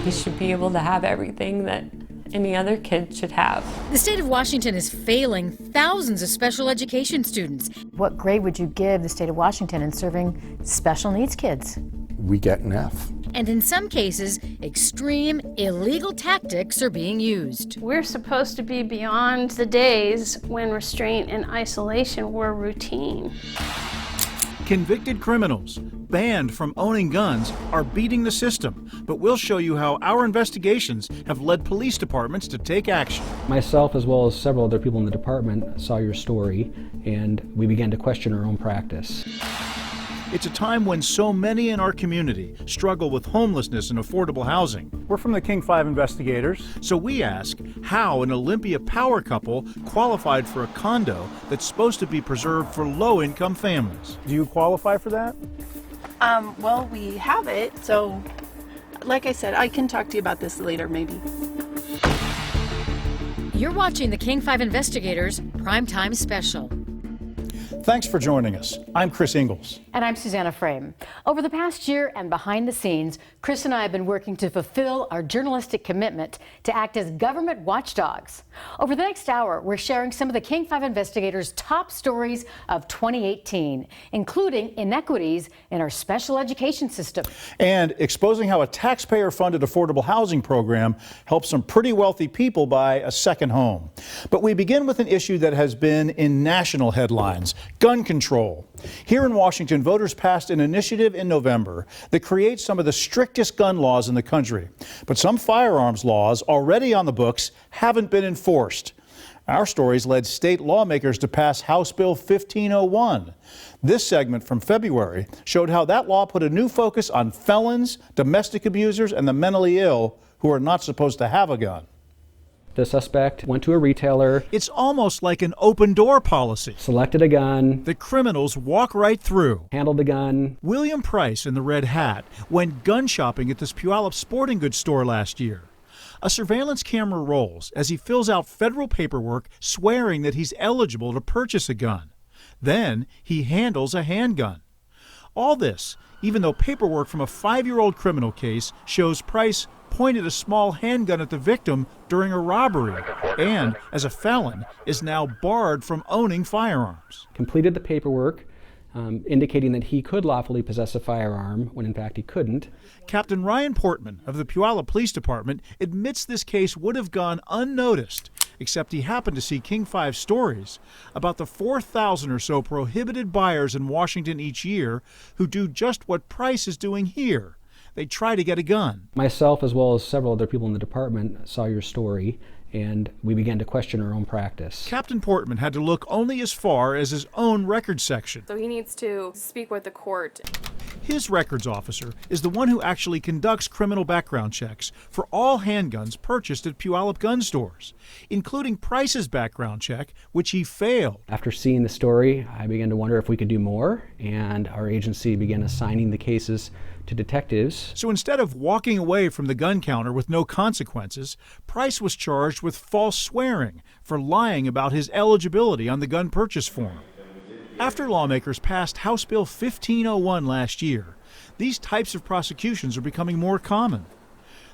He should be able to have everything that any other kid should have. The state of Washington is failing thousands of special education students. What grade would you give the state of Washington in serving special needs kids? We get an F. And in some cases, extreme illegal tactics are being used. We're supposed to be beyond the days when restraint and isolation were routine. Convicted criminals banned from owning guns are beating the system, but we'll show you how our investigations have led police departments to take action. Myself, as well as several other people in the department, saw your story, and we began to question our own practice. It's a time when so many in our community struggle with homelessness and affordable housing. We're from the King 5 investigators. So we ask how an Olympia power couple qualified for a condo that's supposed to be preserved for low-income families. Do you qualify for that? Well, we have it, so like I said, I can talk to you about this later, maybe. You're watching the King 5 Investigators Primetime Special. Thanks for joining us. I'm Chris Ingalls. And I'm Susannah Frame. Over the past year and behind the scenes, Chris and I have been working to fulfill our journalistic commitment to act as government watchdogs. Over the next hour, we're sharing some of the King 5 Investigators' top stories of 2018, including inequities in our special education system. And exposing how a taxpayer-funded affordable housing program helps some pretty wealthy people buy a second home. But we begin with an issue that has been in national headlines: gun control. Here in Washington, voters passed an initiative in November that creates some of the strictest gun laws in the country. But some firearms laws already on the books haven't been enforced. Our stories led state lawmakers to pass House Bill 1501. This segment from February showed how that law put a new focus on felons, domestic abusers, and the mentally ill who are not supposed to have a gun. The suspect went to a retailer. It's almost like an open door policy. Selected a gun. The criminals walk right through. Handled the gun. William Price in the red hat went gun shopping at this Puyallup sporting goods store last year. A surveillance camera rolls as he fills out federal paperwork swearing that he's eligible to purchase a gun. Then he handles a handgun. All this, even though paperwork from a 5-year-old criminal case shows Price pointed a small handgun at the victim during a robbery and, as a felon, is now barred from owning firearms. Completed the paperwork indicating that he could lawfully possess a firearm when in fact he couldn't. Captain Ryan Portman of the Puyallup Police Department admits this case would have gone unnoticed, except he happened to see King 5 stories about the 4,000 or so prohibited buyers in Washington each year who do just what Price is doing here. They try to get a gun. Myself, as well as several other people in the department, saw your story, and we began to question our own practice. Captain Portman had to look only as far as his own records section. So he needs to speak with the court. His records officer is the one who actually conducts criminal background checks for all handguns purchased at Puyallup gun stores, including Price's background check, which he failed. After seeing the story, I began to wonder if we could do more, and our agency began assigning the cases to detectives. So instead of walking away from the gun counter with no consequences, Price was charged with false swearing for lying about his eligibility on the gun purchase form. After lawmakers passed House Bill 1501 last year, these types of prosecutions are becoming more common.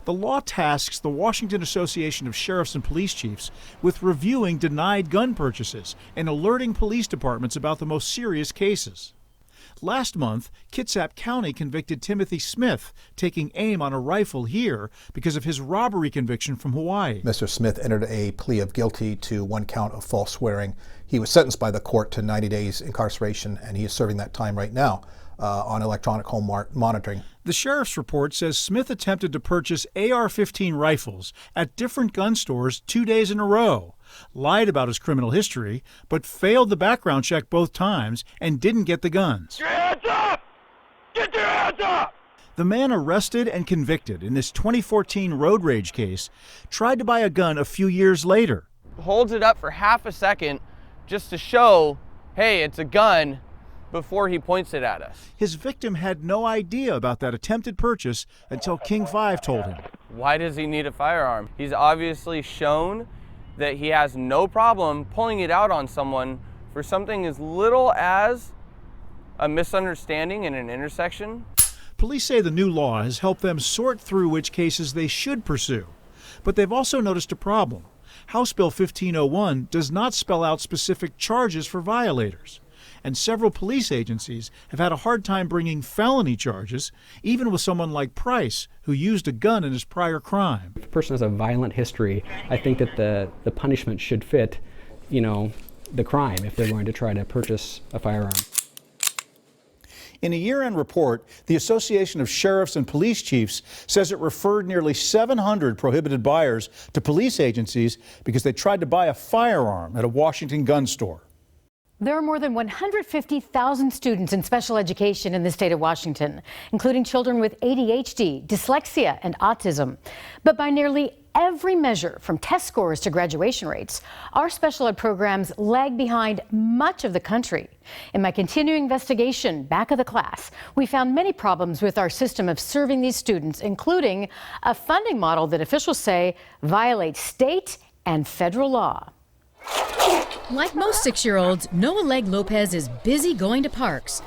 The law tasks the Washington Association of Sheriffs and Police Chiefs with reviewing denied gun purchases and alerting police departments about the most serious cases. Last month, Kitsap County convicted Timothy Smith, taking aim on a rifle here because of his robbery conviction from Hawaii. Mr. Smith entered a plea of guilty to 1 count of false swearing. He was sentenced by the court to 90 days incarceration, and he is serving that time right now on electronic home monitoring. The sheriff's report says Smith attempted to purchase AR-15 rifles at different gun stores 2 days in a row, lied about his criminal history, but failed the background check both times and didn't get the guns. Get your hands up! Get your hands up! The man arrested and convicted in this 2014 road rage case tried to buy a gun a few years later. Holds it up for half a second just to show, hey, it's a gun, before he points it at us. His victim had no idea about that attempted purchase until King 5 told him. Why does he need a firearm? He's obviously shown that he has no problem pulling it out on someone for something as little as a misunderstanding in an intersection. Police say the new law has helped them sort through which cases they should pursue. But they've also noticed a problem. House Bill 1501 does not spell out specific charges for violators. And several police agencies have had a hard time bringing felony charges, even with someone like Price, who used a gun in his prior crime. If a person has a violent history, I think that the punishment should fit, the crime if they're going to try to purchase a firearm. In a year-end report, the Association of Sheriffs and Police Chiefs says it referred nearly 700 prohibited buyers to police agencies because they tried to buy a firearm at a Washington gun store. There are more than 150,000 students in special education in the state of Washington, including children with ADHD, dyslexia, and autism. But by nearly every measure, from test scores to graduation rates, our special ed programs lag behind much of the country. In my continuing investigation, Back of the Class, we found many problems with our system of serving these students, including a funding model that officials say violates state and federal law. Like most 6-year-olds, Noah Legg Lopez is busy going to parks,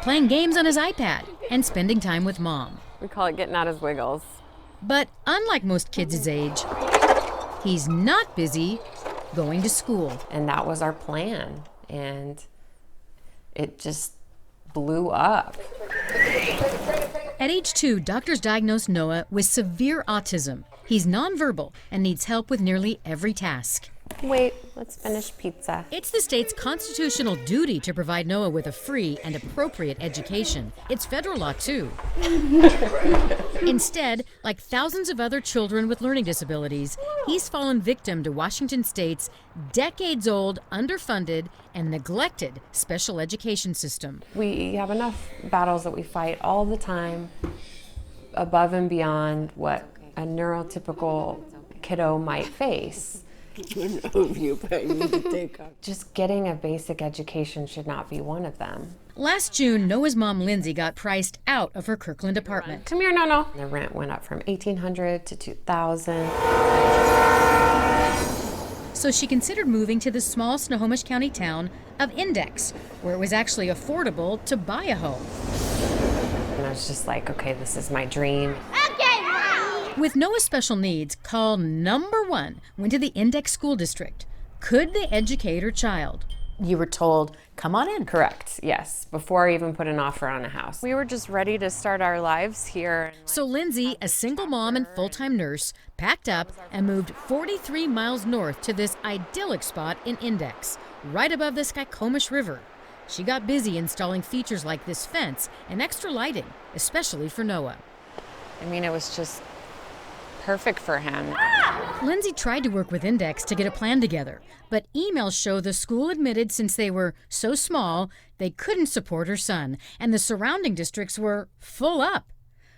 playing games on his iPad, and spending time with mom. We call it getting out his wiggles. But unlike most kids his age, he's not busy going to school. And that was our plan. And it just blew up. At age 2, doctors diagnosed Noah with severe autism. He's nonverbal and needs help with nearly every task. Wait, let's finish pizza. It's the state's constitutional duty to provide Noah with a free and appropriate education. It's federal law, too. Instead, like thousands of other children with learning disabilities, he's fallen victim to Washington State's decades-old, underfunded, and neglected special education system. We have enough battles that we fight all the time, above and beyond what a neurotypical kiddo might face. Just getting a basic education should not be one of them. Last June, Noah's mom, Lindsay, got priced out of her Kirkland apartment. Come here, no. The rent went up from $1,800 to $2,000. So she considered moving to the small Snohomish County town of Index, where it was actually affordable to buy a home. And I was just like, okay, this is my dream. With Noah's special needs, call number 1 went to the Index School District. Could they educate her child? You were told, come on in. Correct, yes, before I even put an offer on a house. We were just ready to start our lives here. So Lindsay, a single mom and full-time nurse, packed up and moved 43 miles north to this idyllic spot in Index, right above the Skykomish River. She got busy installing features like this fence and extra lighting, especially for Noah. I mean, it was just perfect for him. Lindsay tried to work with Index to get a plan together, but emails show the school admitted since they were so small, they couldn't support her son, and the surrounding districts were full up.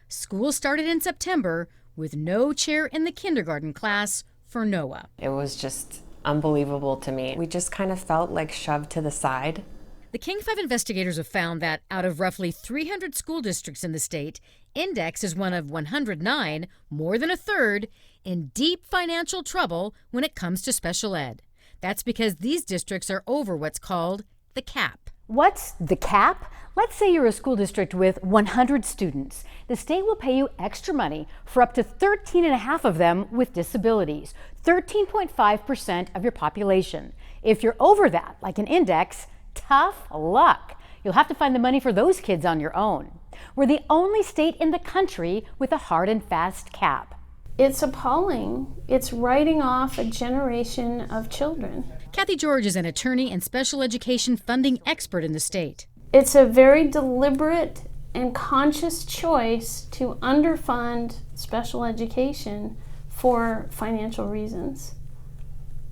School started in September with no chair in the kindergarten class for Noah. It was just unbelievable to me. We just kind of felt like shoved to the side. The King 5 investigators have found that out of roughly 300 school districts in the state, Index is one of 109, more than a third, in deep financial trouble when it comes to special ed. That's because these districts are over what's called the cap. What's the cap? Let's say you're a school district with 100 students. The state will pay you extra money for up to 13.5 of them with disabilities, 13.5% of your population. If you're over that, like an Index, tough luck. You'll have to find the money for those kids on your own. We're the only state in the country with a hard and fast cap. It's appalling. It's writing off a generation of children. Kathy George is an attorney and special education funding expert in the state. It's a very deliberate and conscious choice to underfund special education for financial reasons.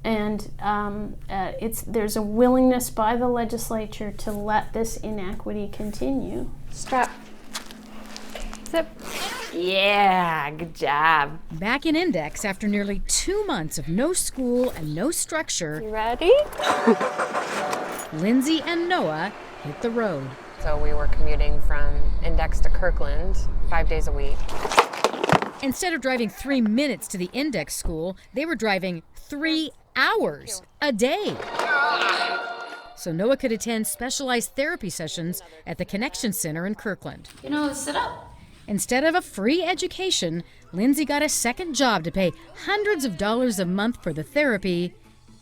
And there's a willingness by the legislature to let this inequity continue. Strap. Zip. Yeah, good job. Back in Index, after nearly 2 months of no school and no structure, You ready? Lindsay and Noah hit the road. So we were commuting from Index to Kirkland 5 days a week. Instead of driving 3 minutes to the Index school, they were driving 3 hours a day. so Noah could attend specialized therapy sessions at the Connection Center in Kirkland. Sit up. Instead of a free education, Lindsay got a second job to pay hundreds of dollars a month for the therapy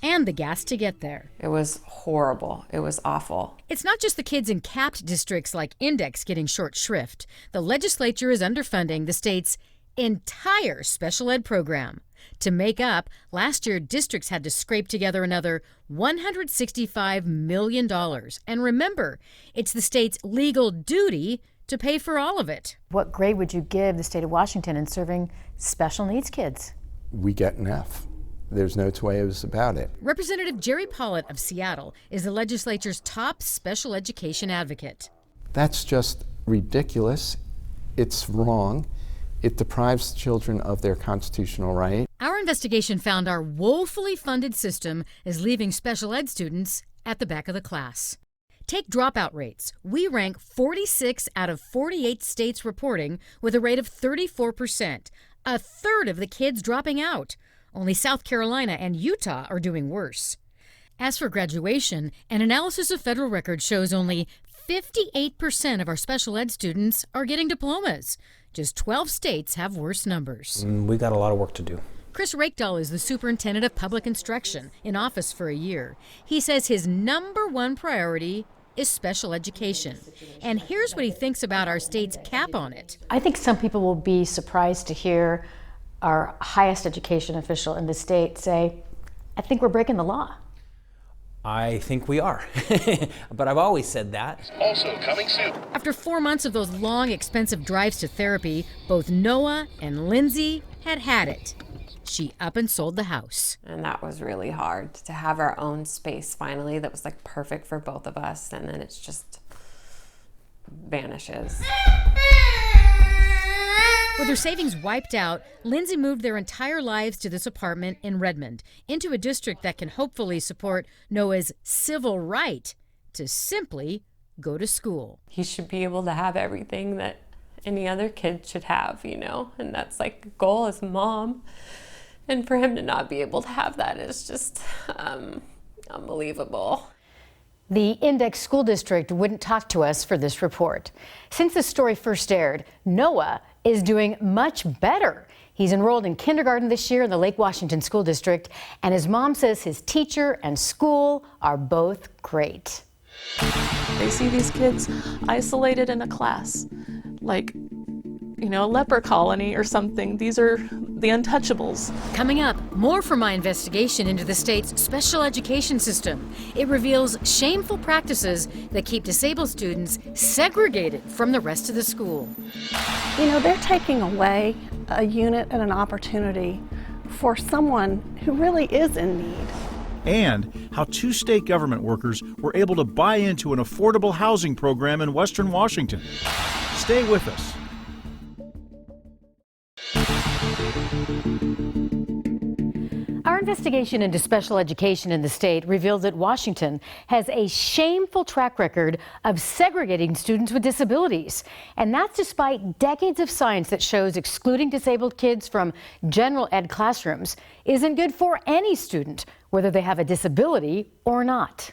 and the gas to get there. It was horrible. It was awful. It's not just the kids in capped districts like Index getting short shrift. The legislature is underfunding the state's entire special ed program. To make up, last year districts had to scrape together another $165 million. And remember, it's the state's legal duty to pay for all of it. What grade would you give the state of Washington in serving special needs kids? We get an F. There's no two ways about it. Representative Jerry Pollitt of Seattle is the legislature's top special education advocate. That's just ridiculous. It's wrong. It deprives children of their constitutional right. Our investigation found our woefully funded system is leaving special ed students at the back of the class. Take dropout rates. We rank 46 out of 48 states reporting with a rate of 34%, a third of the kids dropping out. Only South Carolina and Utah are doing worse. As for graduation, an analysis of federal records shows only 58% of our special ed students are getting diplomas. Just 12 states have worse numbers. We got a lot of work to do. Chris Rakedahl is the superintendent of public instruction, in office for a year. He says his number one priority is special education. And here's what he thinks about our state's cap on it. I think some people will be surprised to hear our highest education official in the state say, I think we're breaking the law. I think we are. But I've always said that. Also coming soon. After 4 months of those long, expensive drives to therapy, both Noah and Lindsay had it. She up and sold the house. And that was really hard to have our own space finally that was like perfect for both of us. And then it's just vanishes. With her savings wiped out, Lindsay moved their entire lives to this apartment in Redmond, into a district that can hopefully support Noah's civil right to simply go to school. He should be able to have everything that any other kid should have, and that's like a goal as a mom. And for him to not be able to have that is just unbelievable. The Index School District wouldn't talk to us for this report. Since the story first aired, Noah is doing much better. He's enrolled in kindergarten this year in the Lake Washington School District, and his mom says his teacher and school are both great. They see these kids isolated in a class, like, a leper colony or something. These are the untouchables. Coming up, more from my investigation into the state's special education system. It reveals shameful practices that keep disabled students segregated from the rest of the school. They're taking away a unit and an opportunity for someone who really is in need. And how 2 state government workers were able to buy into an affordable housing program in Western Washington. Stay with us. Our investigation into special education in the state reveals that Washington has a shameful track record of segregating students with disabilities. And that's despite decades of science that shows excluding disabled kids from general ed classrooms isn't good for any student, whether they have a disability or not.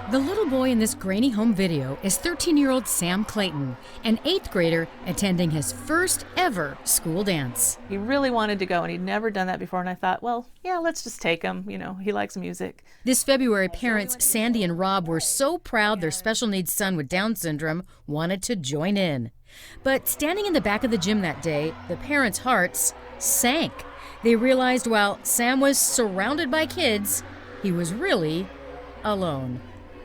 The little boy in this grainy home video is 13-year-old Sam Clayton, an 8th grader attending his first ever school dance. He really wanted to go, and he'd never done that before, and I thought, well, yeah, let's just take him. He likes music. This February, parents Sandy and Rob were so proud their special needs son with Down syndrome wanted to join in. But standing in the back of the gym that day, the parents' hearts sank. They realized while Sam was surrounded by kids, he was really alone.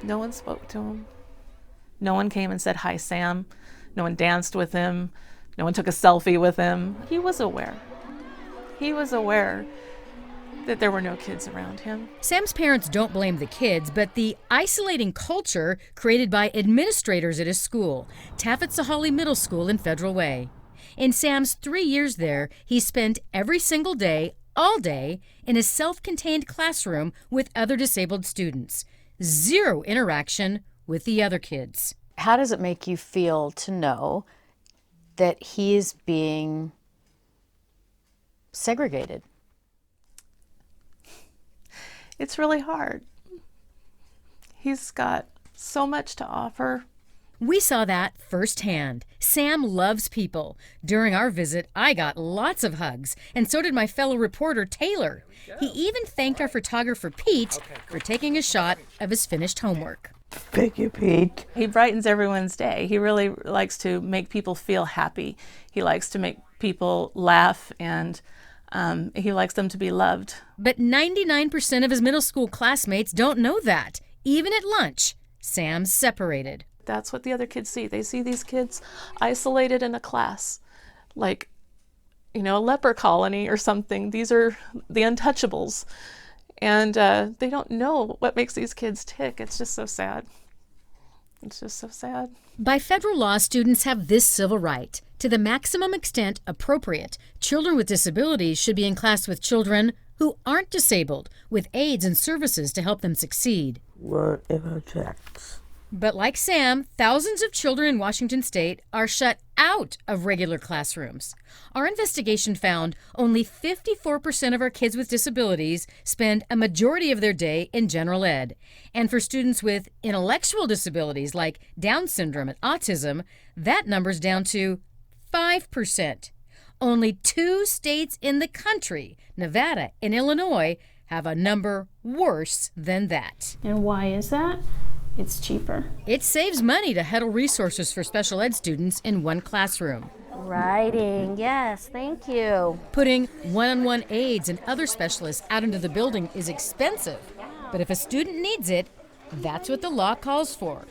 No one spoke to him. No one came and said, hi, Sam. No one danced with him. No one took a selfie with him. He was aware. He was aware that there were no kids around him. Sam's parents don't blame the kids, but the isolating culture created by administrators at his school, Taffet-Sahaly Middle School in Federal Way. In Sam's 3 years there, he spent every single day, all day, in a self-contained classroom with other disabled students. Zero interaction with the other kids. How does it make you feel to know that he is being segregated? It's really hard. He's got so much to offer. We saw that firsthand. Sam loves people. During our visit, I got lots of hugs, and so did my fellow reporter, Taylor. He even thanked our photographer, Pete, for taking a shot of his finished homework. Thank you, Pete. He brightens everyone's day. He really likes to make people feel happy. He likes to make people laugh, and he likes them to be loved. But 99% of his middle school classmates don't know that. Even at lunch, Sam's separated. That's what the other kids see. They see these kids isolated in a class, like, a leper colony or something. These are the untouchables. And they don't know what makes these kids tick. It's just so sad. It's just so sad. By federal law, students have this civil right. To the maximum extent appropriate, children with disabilities should be in class with children who aren't disabled, with aids and services to help them succeed. Whatever checks. But like Sam, thousands of children in Washington state are shut out of regular classrooms. Our investigation found only 54% of our kids with disabilities spend a majority of their day in general ed. And for students with intellectual disabilities like Down syndrome and autism, that number's down to 5%. Only 2 states in the country, Nevada and Illinois, have a number worse than that. And why is that? It's cheaper. It saves money to huddle resources for special ed students in one classroom. Writing, yes, thank you. Putting one-on-one aides and other specialists out into the building is expensive. But if a student needs it, that's what the law calls for.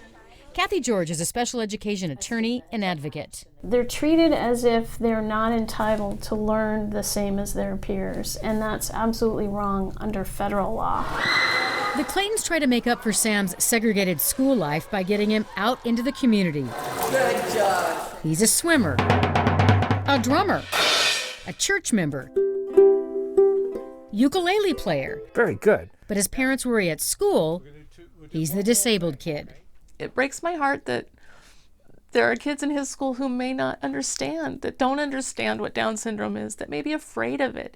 Kathy George is a special education attorney and advocate. They're treated as if they're not entitled to learn the same as their peers, and that's absolutely wrong under federal law. The Claytons try to make up for Sam's segregated school life by getting him out into the community. Good job. He's a swimmer, a drummer, a church member, ukulele player. Very good. But his parents worry at school, he's the disabled kid. It breaks my heart that there are kids in his school who may not understand, that don't understand what Down syndrome is, that may be afraid of it.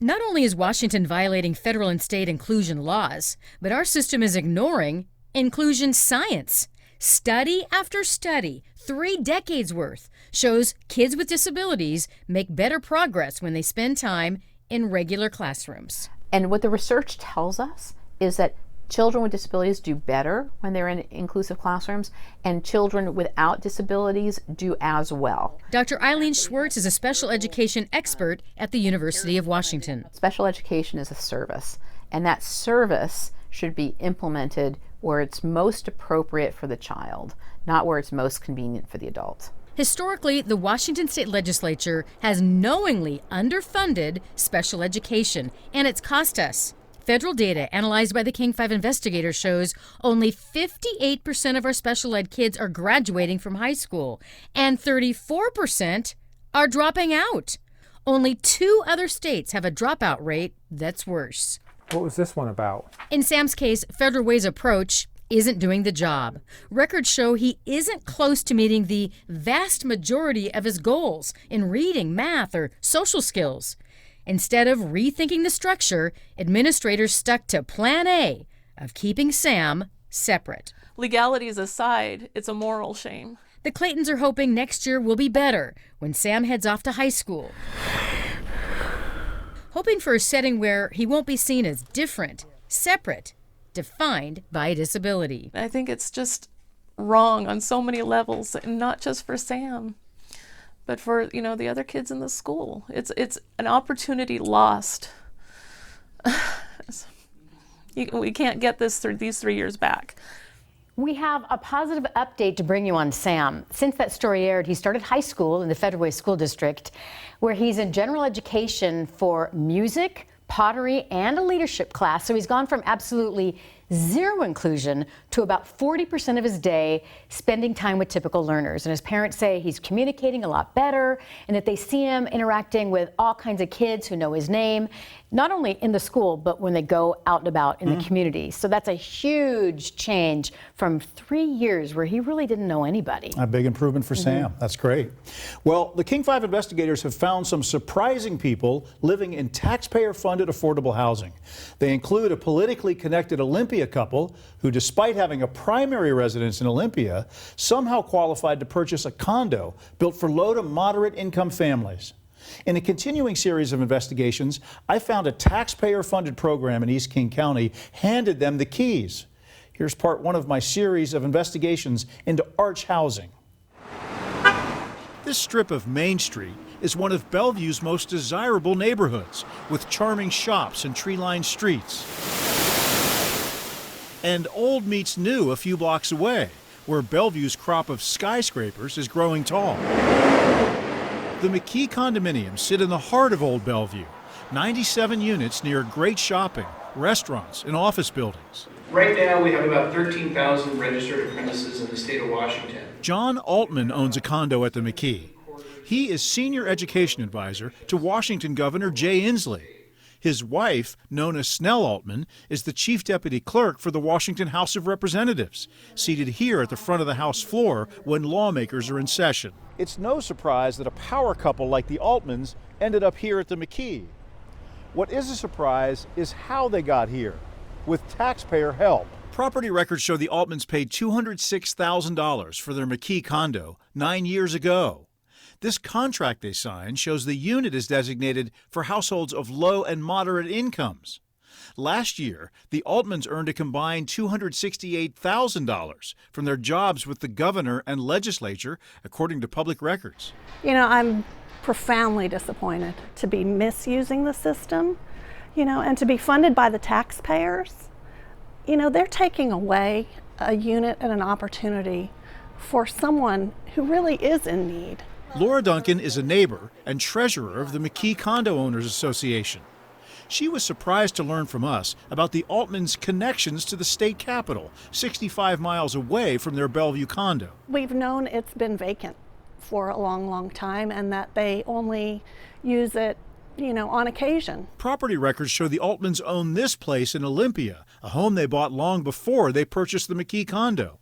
Not only is Washington violating federal and state inclusion laws, but our system is ignoring inclusion science. Study after study, 3 decades worth, shows kids with disabilities make better progress when they spend time in regular classrooms. And what the research tells us is that children with disabilities do better when they're in inclusive classrooms, and children without disabilities do as well. Dr. Eileen Schwartz is a special education expert at the University of Washington. Special education is a service, and that service should be implemented where it's most appropriate for the child, not where it's most convenient for the adult. Historically, the Washington State Legislature has knowingly underfunded special education, and it's cost us. Federal data analyzed by the King 5 investigator shows only 58% of our special ed kids are graduating from high school, and 34% are dropping out. Only 2 other states have a dropout rate that's worse. What was this one about? In Sam's case, Federal Way's approach isn't doing the job. Records show he isn't close to meeting the vast majority of his goals in reading, math, or social skills. Instead of rethinking the structure, administrators stuck to Plan A of keeping Sam separate. Legalities aside, it's a moral shame. The Claytons are hoping next year will be better when Sam heads off to high school. Hoping for a setting where he won't be seen as different, separate, defined by a disability. I think it's just wrong on so many levels, and not just for Sam, but for, the other kids in the school. It's an opportunity lost. We can't get these 3 years back. We have a positive update to bring you on Sam. Since that story aired, he started high school in the Federal Way School District, where he's in general education for music, pottery, and a leadership class. So he's gone from absolutely zero inclusion to about 40% of his day spending time with typical learners. And his parents say he's communicating a lot better, and that they see him interacting with all kinds of kids who know his name, not only in the school, but when they go out and about in the community. So that's a huge change from 3 years where he really didn't know anybody. A big improvement for Sam. That's great. Well, the King 5 investigators have found some surprising people living in taxpayer-funded affordable housing. They include a politically connected Olympian Olympia couple who, despite having a primary residence in Olympia, somehow qualified to purchase a condo built for low to moderate income families. In a continuing series of investigations, I found a taxpayer-funded program in East King County handed them the keys. Here's part one of my series of investigations into Arch housing. This strip of Main Street is one of Bellevue's most desirable neighborhoods, with charming shops and tree-lined streets. And old meets new a few blocks away, where Bellevue's crop of skyscrapers is growing tall. The McKee condominiums sit in the heart of Old Bellevue, 97 units near great shopping, restaurants, and office buildings. Right now, we have about 13,000 registered apprentices in the state of Washington. John Altman owns a condo at the McKee. He is senior education advisor to Washington Governor Jay Inslee. His wife, Nona Snell Altman, is the chief deputy clerk for the Washington House of Representatives, seated here at the front of the House floor when lawmakers are in session. It's no surprise that a power couple like the Altmans ended up here at the McKee. What is a surprise is how they got here, with taxpayer help. Property records show the Altmans paid $206,000 for their McKee condo 9 years ago. This contract they signed shows the unit is designated for households of low and moderate incomes. Last year, the Altmans earned a combined $268,000 from their jobs with the governor and legislature, according to public records. You know, I'm profoundly disappointed to be misusing the system, and to be funded by the taxpayers. They're taking away a unit and an opportunity for someone who really is in need. Laura Duncan is a neighbor and treasurer of the McKee Condo Owners Association. She was surprised to learn from us about the Altmans' connections to the state capitol, 65 miles away from their Bellevue condo. We've known it's been vacant for a long, long time, and that they only use it, on occasion. Property records show the Altmans own this place in Olympia, a home they bought long before they purchased the McKee condo.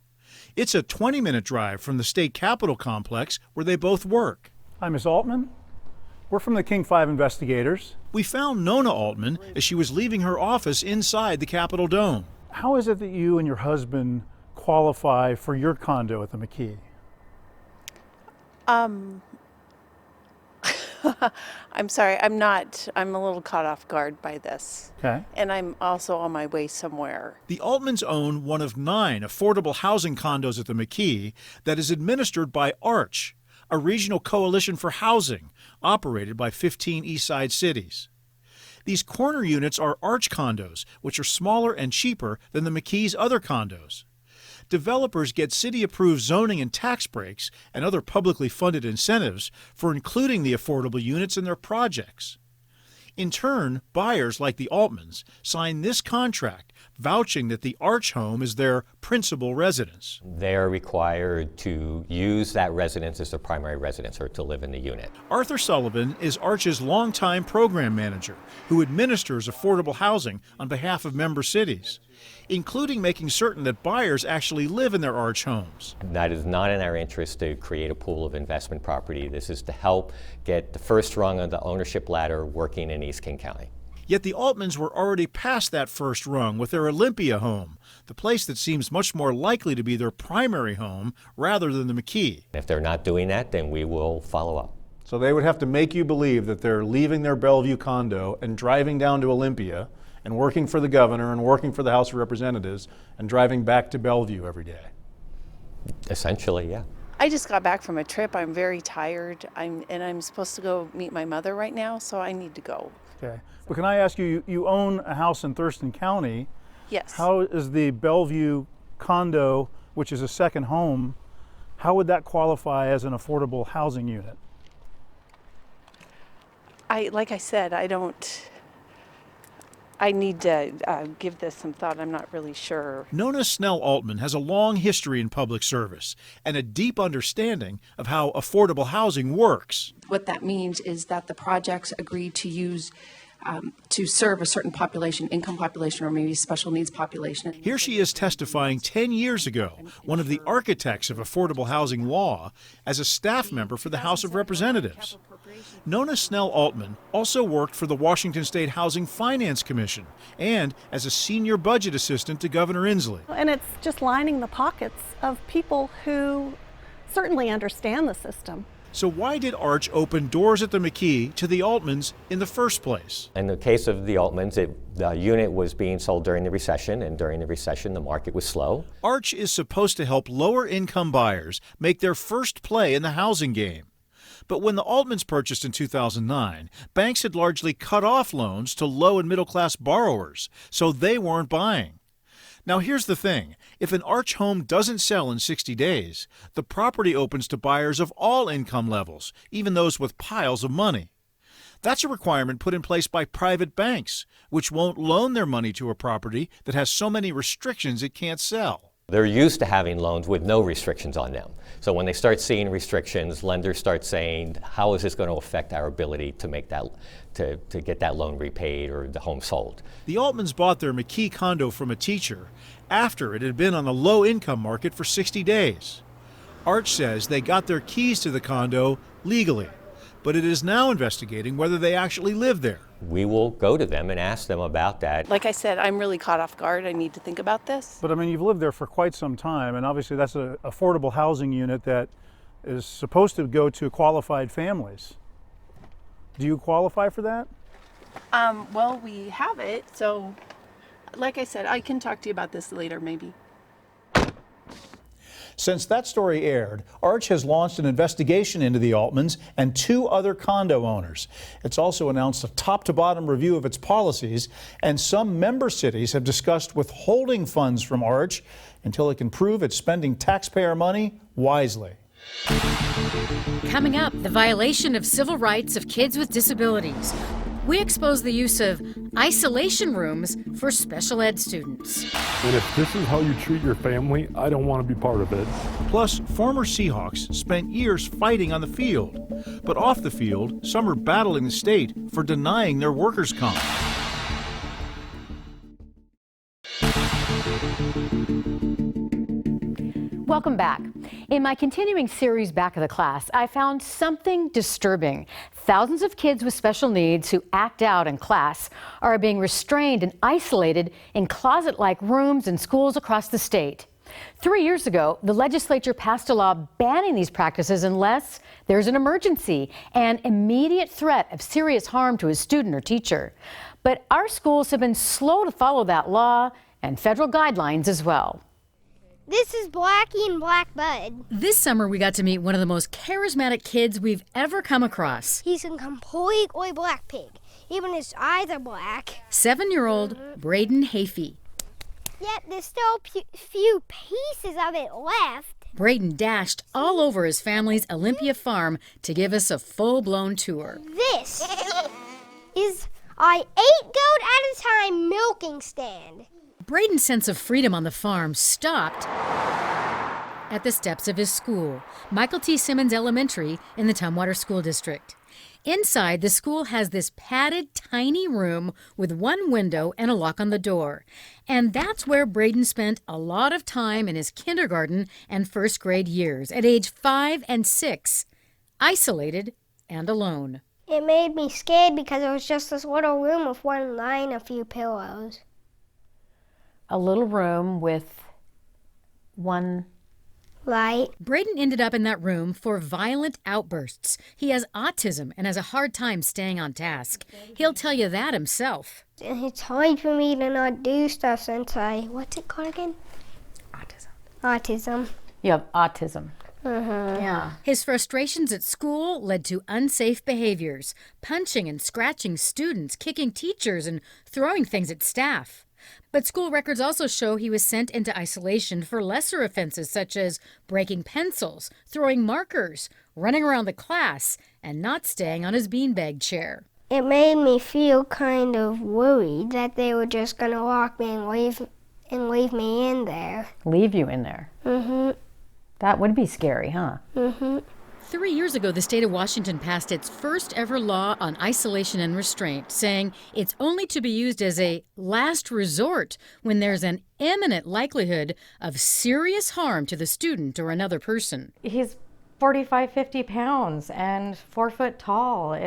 It's a 20-minute drive from the state capitol complex where they both work. Hi, Ms. Altman. We're from the King 5 investigators. We found Nona Altman as she was leaving her office inside the Capitol Dome. How is it that you and your husband qualify for your condo at the McKee? I'm sorry, I'm a little caught off guard by this. Okay. And I'm also on my way somewhere. The Altmans own one of 9 affordable housing condos at the McKee that is administered by Arch, a regional coalition for housing operated by 15 East Side cities. These corner units are Arch condos, which are smaller and cheaper than the McKee's other condos. Developers get city-approved zoning and tax breaks and other publicly funded incentives for including the affordable units in their projects. In turn, buyers like the Altmans sign this contract vouching that the Arch home is their principal residence. They are required to use that residence as their primary residence or to live in the unit. Arthur Sullivan is Arch's longtime program manager who administers affordable housing on behalf of member cities, including making certain that buyers actually live in their Arch homes. That is not in our interest to create a pool of investment property. This is to help get the first rung of the ownership ladder working in East King County. Yet the Altmans were already past that first rung with their Olympia home, the place that seems much more likely to be their primary home rather than the McKee. If they're not doing that, then we will follow up. So they would have to make you believe that they're leaving their Bellevue condo and driving down to Olympia and working for the governor and working for the House of Representatives and driving back to Bellevue every day. Essentially, yeah. I just got back from a trip. I'm very tired. I'm supposed to go meet my mother right now, so I need to go. Okay. But can I ask you, you own a house in Thurston County. Yes. How is the Bellevue condo, which is a second home, how would that qualify as an affordable housing unit? Like I said, I need to give this some thought. I'm not really sure. Nona Snell Altman has a long history in public service and a deep understanding of how affordable housing works. What that means is that the projects agree to use to serve a certain population, income population, or maybe special needs population. Here she is testifying 10 years ago, one of the architects of affordable housing law, as a staff member for the House of Representatives. Nona Snell Altman also worked for the Washington State Housing Finance Commission and as a senior budget assistant to Governor Inslee. And it's just lining the pockets of people who certainly understand the system. So why did Arch open doors at the McKee to the Altmans in the first place? In the case of the Altmans, the unit was being sold during the recession, and during the recession, the market was slow. Arch is supposed to help lower-income buyers make their first play in the housing game. But when the Altmans purchased in 2009, banks had largely cut off loans to low and middle-class borrowers, so they weren't buying. Now here's the thing, if an Arch home doesn't sell in 60 days, the property opens to buyers of all income levels, even those with piles of money. That's a requirement put in place by private banks, which won't loan their money to a property that has so many restrictions it can't sell. They're used to having loans with no restrictions on them. So when they start seeing restrictions, lenders start saying, how is this going to affect our ability to make that, to get that loan repaid or the home sold? The Altmans bought their McKee condo from a teacher after it had been on the low-income market for 60 days. Arch says they got their keys to the condo legally, but it is now investigating whether they actually live there. We will go to them and ask them about that. Like I said, I'm really caught off guard. I need to think about this. But I mean, you've lived there for quite some time, and obviously that's an affordable housing unit that is supposed to go to qualified families. Do you qualify for that? Well, we have it, so like I said, I can talk to you about this later, maybe. Since that story aired, Arch has launched an investigation into the Altmans and 2 other condo owners. It's also announced a top-to-bottom review of its policies, and some member cities have discussed withholding funds from Arch until it can prove it's spending taxpayer money wisely. Coming up, the violation of civil rights of kids with disabilities. We expose the use of isolation rooms for special ed students. And if this is how you treat your family, I don't want to be part of it. Plus, former Seahawks spent years fighting on the field. But off the field, some are battling the state for denying their workers' comp. Welcome back. In my continuing series, Back of the Class, I found something disturbing. Thousands of kids with special needs who act out in class are being restrained and isolated in closet-like rooms in schools across the state. 3 years ago, the legislature passed a law banning these practices unless there's an emergency and immediate threat of serious harm to a student or teacher. But our schools have been slow to follow that law and federal guidelines as well. This is Blackie and Black Bud. This summer, we got to meet one of the most charismatic kids we've ever come across. He's a completely black pig. Even his eyes are black. 7-year-old Braden Hafey. Yet there's still few pieces of it left. Braden dashed all over his family's Olympia farm to give us a full-blown tour. This is our 8-goat at a time milking stand. Braden's sense of freedom on the farm stopped at the steps of his school, Michael T. Simmons Elementary in the Tumwater School District. Inside, the school has this padded, tiny room with one window and a lock on the door. And that's where Braden spent a lot of time in his kindergarten and first grade years, at age 5 and 6, isolated and alone. It made me scared because it was just this little room with one line, a few pillows. A little room with one light. Braden ended up in that room for violent outbursts. He has autism and has a hard time staying on task. He'll tell you that himself. It's hard for me to not do stuff since what's it called again? Autism. You have autism. Yeah. His frustrations at school led to unsafe behaviors, punching and scratching students, kicking teachers, and throwing things at staff. But school records also show he was sent into isolation for lesser offenses such as breaking pencils, throwing markers, running around the class, and not staying on his beanbag chair. It made me feel kind of worried that they were just going to lock me and leave me in there. Leave you in there? Mm-hmm. That would be scary, huh? Mm-hmm. 3 years ago, the state of Washington passed its first ever law on isolation and restraint, saying it's only to be used as a last resort when there's an imminent likelihood of serious harm to the student or another person. He's 45, 50 pounds and 4 foot tall.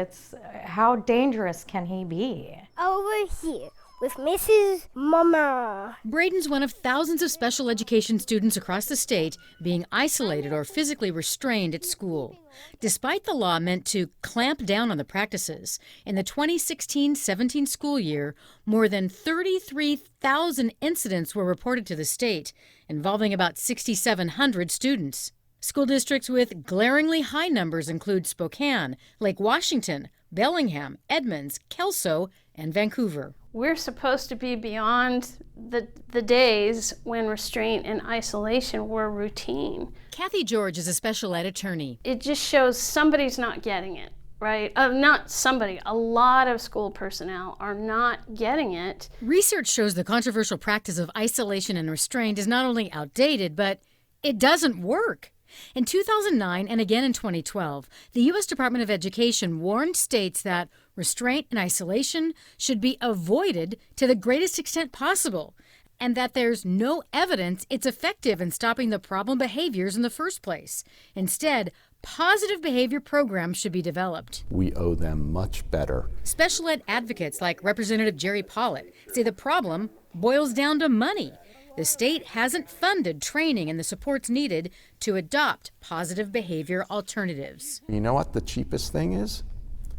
How dangerous can he be? Over here with Mrs. Mama. Braden's one of thousands of special education students across the state being isolated or physically restrained at school. Despite the law meant to clamp down on the practices, in the 2016-17 school year, more than 33,000 incidents were reported to the state, involving about 6,700 students. School districts with glaringly high numbers include Spokane, Lake Washington, Bellingham, Edmonds, Kelso, and Vancouver. We're supposed to be beyond the days when restraint and isolation were routine. Kathy George is a special ed attorney. It just shows somebody's not getting it, right? Not somebody, a lot of school personnel are not getting it. Research shows the controversial practice of isolation and restraint is not only outdated, but it doesn't work. In 2009 and again in 2012, the U.S. Department of Education warned states that restraint and isolation should be avoided to the greatest extent possible, and that there's no evidence it's effective in stopping the problem behaviors in the first place. Instead, positive behavior programs should be developed. We owe them much better. Special ed advocates like Representative Jerry Pollitt say the problem boils down to money. The state hasn't funded training and the supports needed to adopt positive behavior alternatives. You know what the cheapest thing is?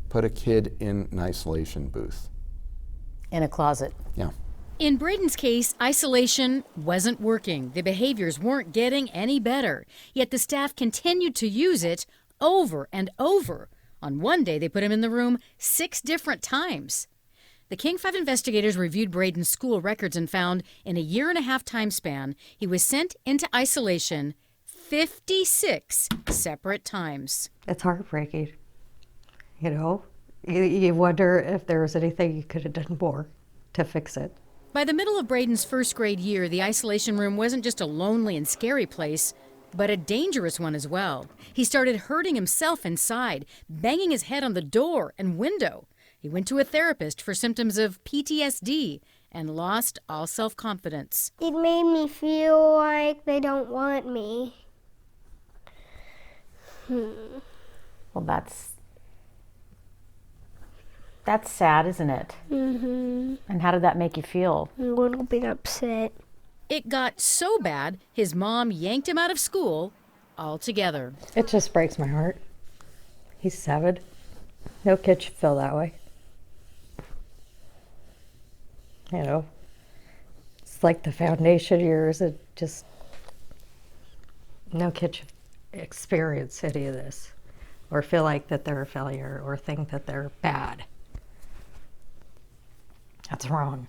Put a kid in an isolation booth. In a closet. Yeah. In Braden's case, isolation wasn't working. The behaviors weren't getting any better. Yet the staff continued to use it over and over. On one day, they put him in the room 6 different times. The King 5 investigators reviewed Braden's school records and found in a 1.5-year time span, he was sent into isolation 56 separate times. It's heartbreaking. You know, you wonder if there was anything you could have done more to fix it. By the middle of Braden's first grade year, the isolation room wasn't just a lonely and scary place, but a dangerous one as well. He started hurting himself inside, banging his head on the door and window. He went to a therapist for symptoms of PTSD and lost all self-confidence. It made me feel like they don't want me. Well, that's sad, isn't it? Mm-hmm. And how did that make you feel? A little bit upset. It got so bad, his mom yanked him out of school altogether. It just breaks my heart. He's 7. No kid should feel that way. You know, it's like the foundation years. It just, no kid should experience any of this or feel like that they're a failure or think that they're bad. That's wrong.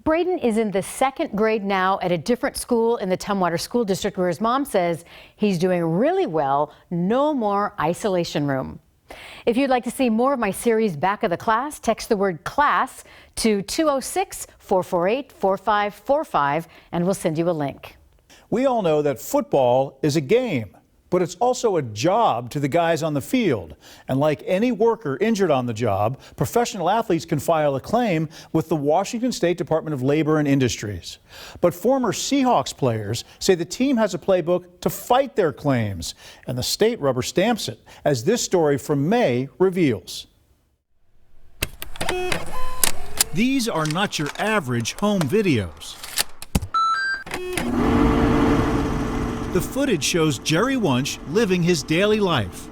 Braden is in the 2nd grade now at a different school in the Tumwater School District where his mom says he's doing really well. No more isolation room. If you'd like to see more of my series Back of the Class, text the word CLASS to 206-448-4545 and we'll send you a link. We all know that football is a game, but it's also a job to the guys on the field. And like any worker injured on the job, professional athletes can file a claim with the Washington State Department of Labor and Industries. But former Seahawks players say the team has a playbook to fight their claims, and the state rubber stamps it, as this story from May reveals. These are not your average home videos. The footage shows Jerry Wunsch living his daily life.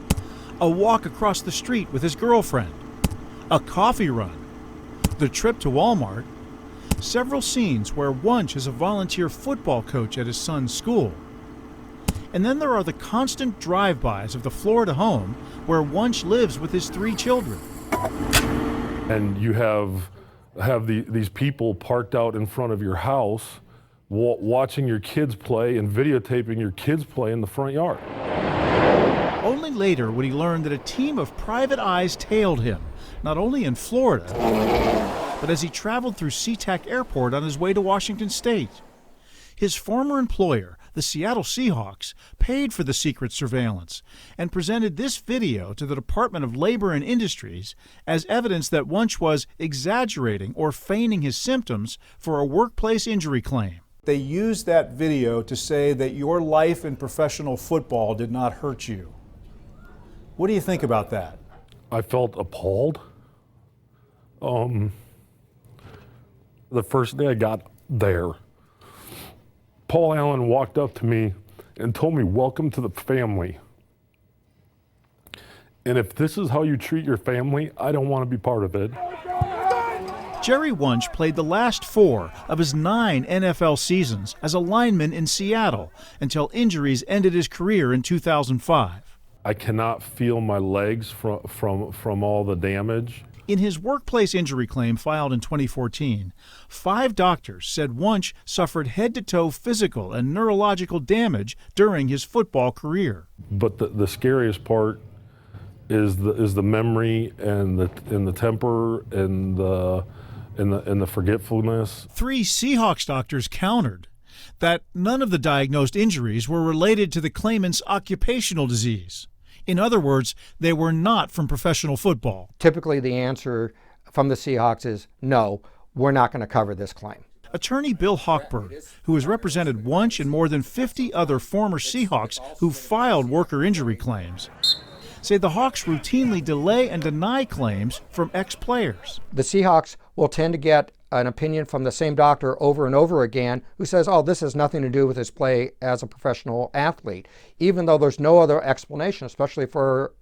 A walk across the street with his girlfriend, a coffee run, the trip to Walmart, several scenes where Wunsch is a volunteer football coach at his son's school. And then there are the constant drive-bys of the Florida home where Wunsch lives with his 3 children. And you have these people parked out in front of your house watching your kids play and videotaping your kids play in the front yard. Only later would he learn that a team of private eyes tailed him, not only in Florida, but as he traveled through SeaTac Airport on his way to Washington State. His former employer, the Seattle Seahawks paid for the secret surveillance and presented this video to the Department of Labor and Industries as evidence that Wunsch was exaggerating or feigning his symptoms for a workplace injury claim. They used that video to say that your life in professional football did not hurt you. What do you think about that? I felt appalled. The first day I got there, Paul Allen walked up to me and told me, "Welcome to the family. And if this is how you treat your family, I don't want to be part of it." Jerry Wunsch played the last 4 of his 9 NFL seasons as a lineman in Seattle until injuries ended his career in 2005. I cannot feel my legs from all the damage. In his workplace injury claim filed in 2014, 5 doctors said Wunsch suffered head-to-toe physical and neurological damage during his football career. But the scariest part is the memory and the temper and the forgetfulness. 3 Seahawks doctors countered that none of the diagnosed injuries were related to the claimant's occupational disease. In other words, they were not from professional football. Typically, the answer from the Seahawks is no, we're not going to cover this claim. Attorney Bill Hochberg, who has represented Wunsch and more than 50 other former Seahawks who filed worker injury claims, say the Hawks routinely delay and deny claims from ex-players. The Seahawks will tend to get an opinion from the same doctor over and over again who says, oh, this has nothing to do with his play as a professional athlete, even though there's no other explanation, especially for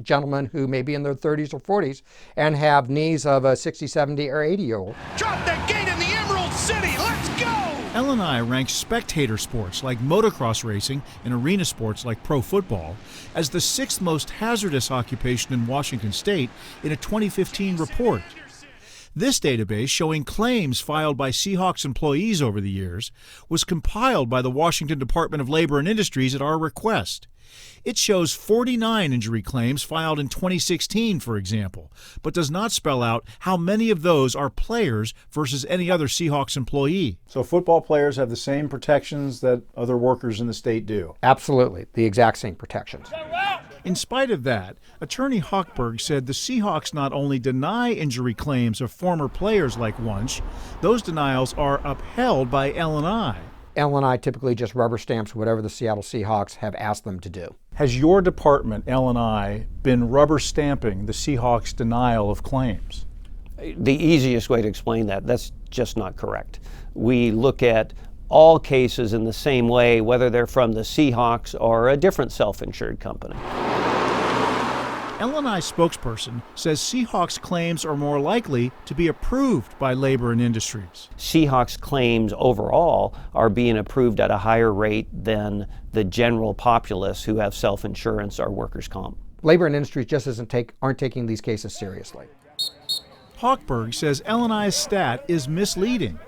gentlemen who may be in their 30s or 40s and have knees of a 60, 70, or 80-year-old. Drop that gate in the Emerald City. Let's go! L&I ranks spectator sports like motocross racing and arena sports like pro football as the 6th most hazardous occupation in Washington state in a 2015 report. This database, showing claims filed by Seahawks employees over the years, was compiled by the Washington Department of Labor and Industries at our request. It shows 49 injury claims filed in 2016, for example, but does not spell out how many of those are players versus any other Seahawks employee. So football players have the same protections that other workers in the state do? Absolutely, the exact same protections. In spite of that, Attorney Hochberg said the Seahawks not only deny injury claims of former players like Wunsch, those denials are upheld by L&I. L&I typically just rubber stamps whatever the Seattle Seahawks have asked them to do. Has your department, L&I, been rubber stamping the Seahawks' denial of claims? The easiest way to explain that's just not correct. We look at all cases in the same way, whether they're from the Seahawks or a different self-insured company. L&I spokesperson says Seahawks claims are more likely to be approved by Labor and Industries. Seahawks claims overall are being approved at a higher rate than the general populace who have self-insurance or workers' comp. Labor and Industries just aren't taking these cases seriously. Hochberg says L&I's stat is misleading.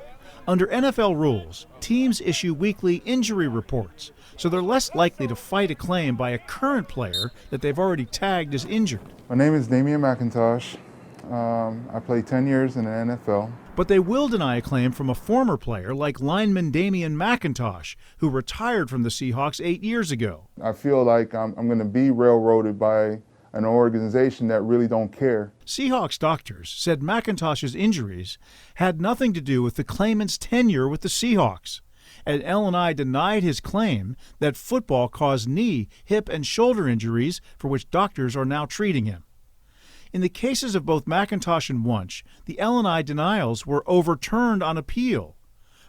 Under NFL rules, teams issue weekly injury reports, so they're less likely to fight a claim by a current player that they've already tagged as injured. My name is Damian McIntosh. I played 10 years in the NFL. But they will deny a claim from a former player like lineman Damian McIntosh, who retired from the Seahawks 8 years ago. I feel like I'm going to be railroaded by an organization that really don't care. Seahawks doctors said McIntosh's injuries had nothing to do with the claimant's tenure with the Seahawks, and L&I denied his claim that football caused knee, hip, and shoulder injuries for which doctors are now treating him. In the cases of both McIntosh and Wunsch, the L&I denials were overturned on appeal,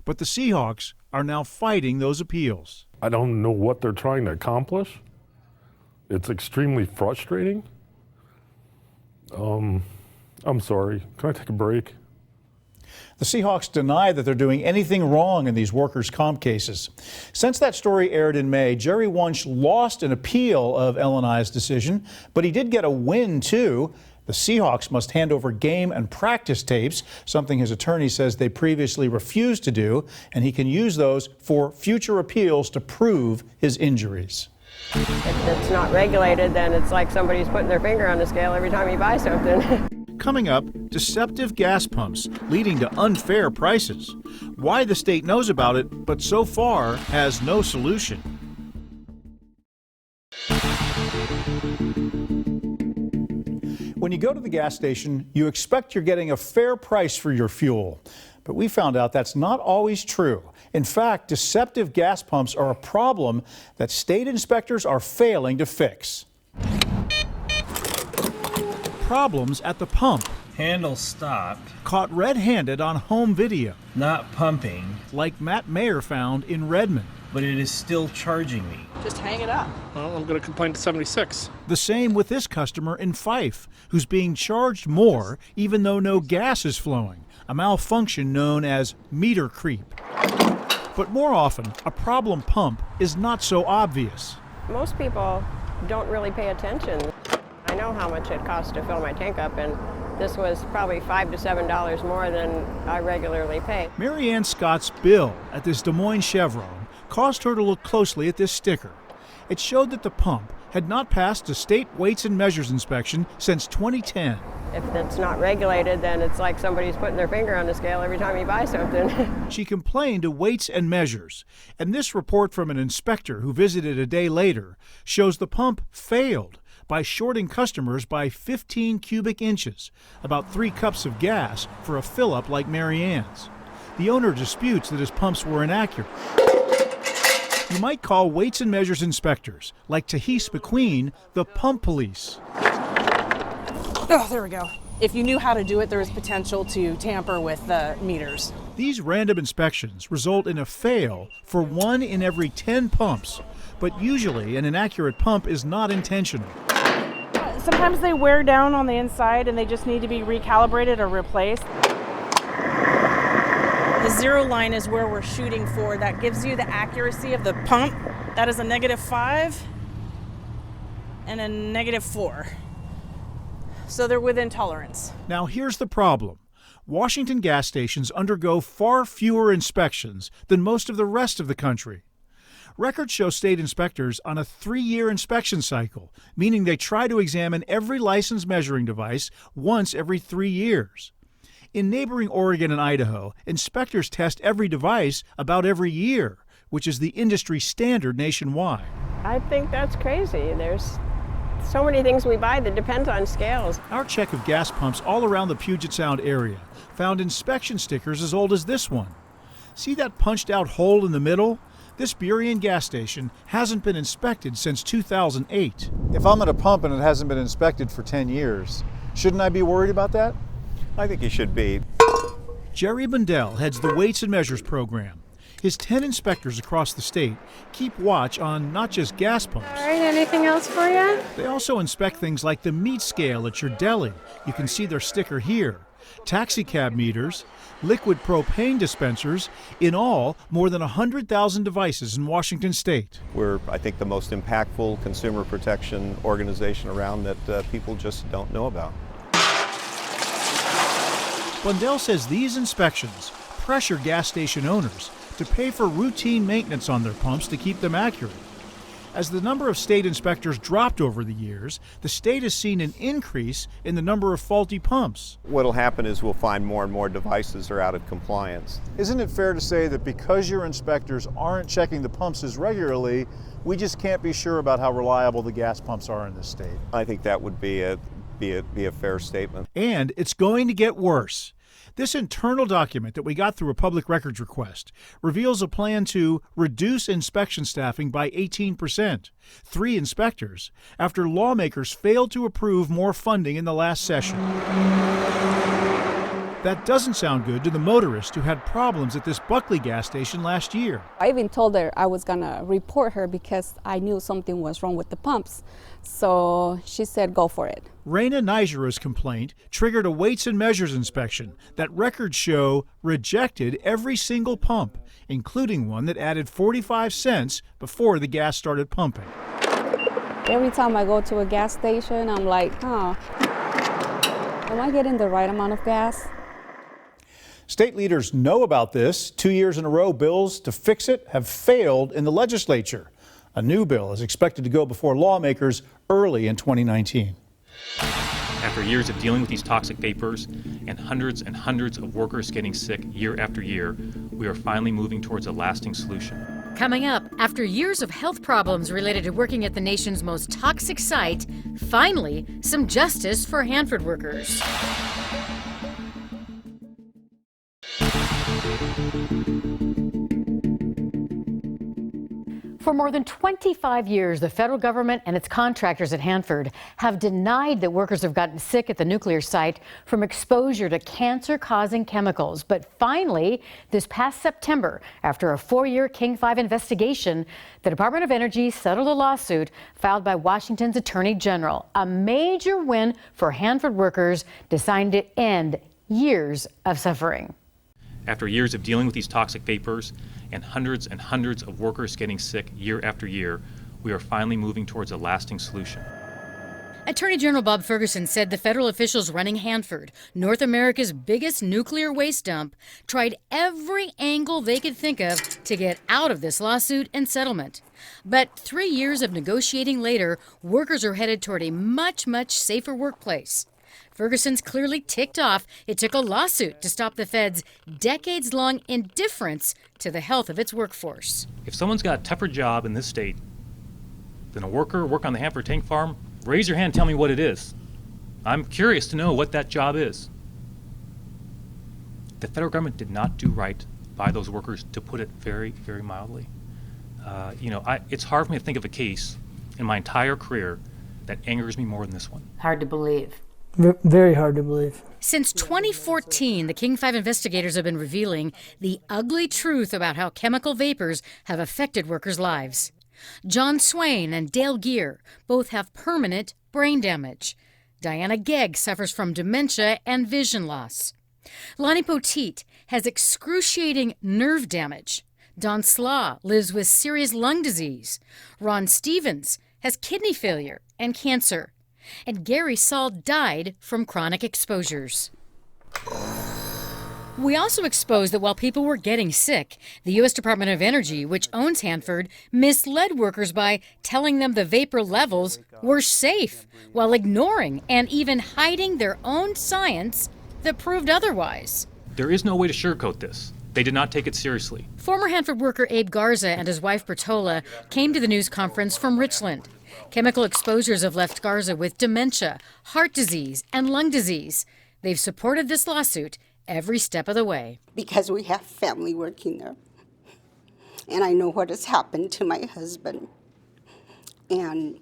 but the Seahawks are now fighting those appeals. I don't know what they're trying to accomplish. It's extremely frustrating. I'm sorry. Can I take a break? The Seahawks deny that they're doing anything wrong in these workers' comp cases. Since that story aired in May, Jerry Wunsch lost an appeal of L&I's decision, but he did get a win, too. The Seahawks must hand over game and practice tapes, something his attorney says they previously refused to do, and he can use those for future appeals to prove his injuries. If it's not regulated, then it's like somebody's putting their finger on the scale every time you buy something. Coming up, deceptive gas pumps leading to unfair prices. Why the state knows about it, but so far has no solution. When you go to the gas station, you expect you're getting a fair price for your fuel. But we found out that's not always true. In fact, deceptive gas pumps are a problem that state inspectors are failing to fix. Problems at the pump. Handle stopped. Caught red-handed on home video. Not pumping. Like Matt Mayer found in Redmond. But it is still charging me. Just hang it up. Well, I'm going to complain to 76. The same with this customer in Fife, who's being charged more even though no gas is flowing, a malfunction known as meter creep. But more often, a problem pump is not so obvious. Most people don't really pay attention. I know how much it costs to fill my tank up, and this was probably $5 to $7 more than I regularly pay. Mary Ann Scott's bill at this Des Moines Chevron caused her to look closely at this sticker. It showed that the pump had not passed a state weights and measures inspection since 2010. If it's not regulated, then it's like somebody's putting their finger on the scale every time you buy something. She complained to Weights and Measures, and this report from an inspector who visited a day later shows the pump failed by shorting customers by 15 cubic inches, about 3 cups of gas for a fill-up like Mary Ann's. The owner disputes that his pumps were inaccurate. You might call Weights and Measures inspectors, like Tahese McQueen, the pump police. Oh, there we go. If you knew how to do it, there is potential to tamper with the meters. These random inspections result in a fail for 1 in every 10 pumps, but usually an inaccurate pump is not intentional. Sometimes they wear down on the inside and they just need to be recalibrated or replaced. The 0 line is where we're shooting for. That gives you the accuracy of the pump. That is a -5 and a -4. So they're within tolerance. Now here's the problem. Washington gas stations undergo far fewer inspections than most of the rest of the country. Records show state inspectors on a 3-year inspection cycle, meaning they try to examine every licensed measuring device once every 3 years. In neighboring Oregon and Idaho, inspectors test every device about every year, which is the industry standard nationwide. I think that's crazy. There's so many things we buy that depends on scales. Our check of gas pumps all around the Puget Sound area found inspection stickers as old as this one. See that punched out hole in the middle? This Burien gas station hasn't been inspected since 2008. If I'm at a pump and it hasn't been inspected for 10 years, shouldn't I be worried about that? I think you should be. Jerry Bundell heads the Weights and Measures program. His 10 inspectors across the state keep watch on not just gas pumps. All right, anything else for you? They also inspect things like the meat scale at your deli. You can see their sticker here. Taxi cab meters, liquid propane dispensers, in all, more than 100,000 devices in Washington state. We're, I think, the most impactful consumer protection organization around that people just don't know about. Bundell says these inspections pressure gas station owners to pay for routine maintenance on their pumps to keep them accurate. As the number of state inspectors dropped over the years, the state has seen an increase in the number of faulty pumps. What'll happen is we'll find more and more devices are out of compliance. Isn't it fair to say that because your inspectors aren't checking the pumps as regularly, we just can't be sure about how reliable the gas pumps are in this state? I think that would be a fair statement. And it's going to get worse. This internal document that we got through a public records request reveals a plan to reduce inspection staffing by 18%, 3 inspectors, after lawmakers failed to approve more funding in the last session. That doesn't sound good to the motorist who had problems at this Buckley gas station last year. I even told her I was gonna report her because I knew something was wrong with the pumps. So she said, go for it. Raina Nijera's complaint triggered a Weights and Measures inspection that records show rejected every single pump, including one that added 45 cents before the gas started pumping. Every time I go to a gas station, I'm like, am I getting the right amount of gas? State leaders know about this. 2 years in a row, bills to fix it have failed in the legislature. A new bill is expected to go before lawmakers early in 2019. After years of dealing with these toxic vapors and hundreds of workers getting sick year after year, we are finally moving towards a lasting solution. Coming up, after years of health problems related to working at the nation's most toxic site, finally, some justice for Hanford workers. For more than 25 years, the federal government and its contractors at Hanford have denied that workers have gotten sick at the nuclear site from exposure to cancer-causing chemicals. But finally, this past September, after a 4-year King 5 investigation, the Department of Energy settled a lawsuit filed by Washington's Attorney General. A major win for Hanford workers designed to end years of suffering. After years of dealing with these toxic vapors and hundreds of workers getting sick year after year, we are finally moving towards a lasting solution. Attorney General Bob Ferguson said the federal officials running Hanford, North America's biggest nuclear waste dump, tried every angle they could think of to get out of this lawsuit and settlement. But 3 years of negotiating later, workers are headed toward a much safer workplace. Ferguson's clearly ticked off it took a lawsuit to stop the Fed's decades-long indifference to the health of its workforce. If someone's got a tougher job in this state than a worker work on the Hanford tank farm, raise your hand and tell me what it is. I'm curious to know what that job is. The federal government did not do right by those workers, to put it very mildly. It's hard for me to think of a case in my entire career that angers me more than this one. Hard to believe. Very hard to believe. Since 2014, the King 5 investigators have been revealing the ugly truth about how chemical vapors have affected workers' lives. John Swain and Dale Gear both have permanent brain damage. Diana Gegg suffers from dementia and vision loss. Lonnie Poteet has excruciating nerve damage. Don Slaw lives with serious lung disease. Ron Stevens has kidney failure and cancer. And Gary Saul died from chronic exposures. We also exposed that while people were getting sick, the U.S. Department of Energy, which owns Hanford, misled workers by telling them the vapor levels were safe, while ignoring and even hiding their own science that proved otherwise. There is no way to sugarcoat this. They did not take it seriously. Former Hanford worker Abe Garza and his wife Bertola came to the news conference from Richland. Chemical exposures have left Garza with dementia, heart disease, and lung disease. They've supported this lawsuit every step of the way. Because we have family working there. And I know what has happened to my husband. And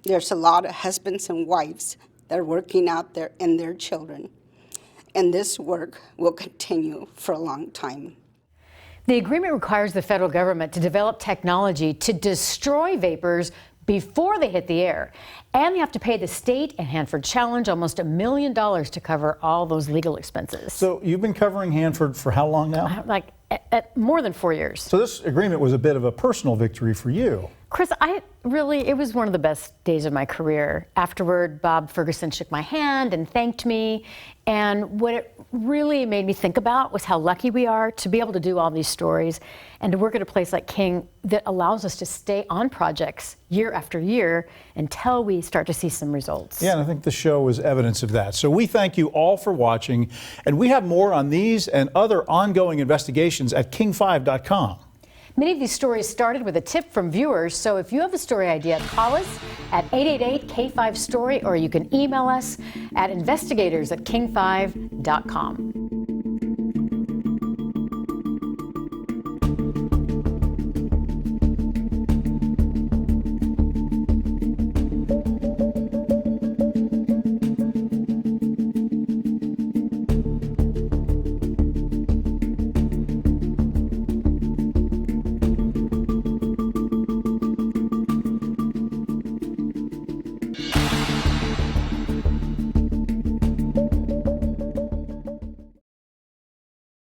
there's a lot of husbands and wives that are working out there and their children. And this work will continue for a long time. The agreement requires the federal government to develop technology to destroy vapors before they hit the air. And they have to pay the state and Hanford Challenge almost $1 million to cover all those legal expenses. So you've been covering Hanford for how long now? Like at more than 4 years. So this agreement was a bit of a personal victory for you. Chris, it was one of the best days of my career. Afterward, Bob Ferguson shook my hand and thanked me. And what it really made me think about was how lucky we are to be able to do all these stories and to work at a place like King that allows us to stay on projects year after year until we start to see some results. Yeah, and I think the show was evidence of that. So we thank you all for watching, and we have more on these and other ongoing investigations at king5.com. Many of these stories started with a tip from viewers, so if you have a story idea, call us at 888-K5-STORY, or you can email us at investigators@king5.com.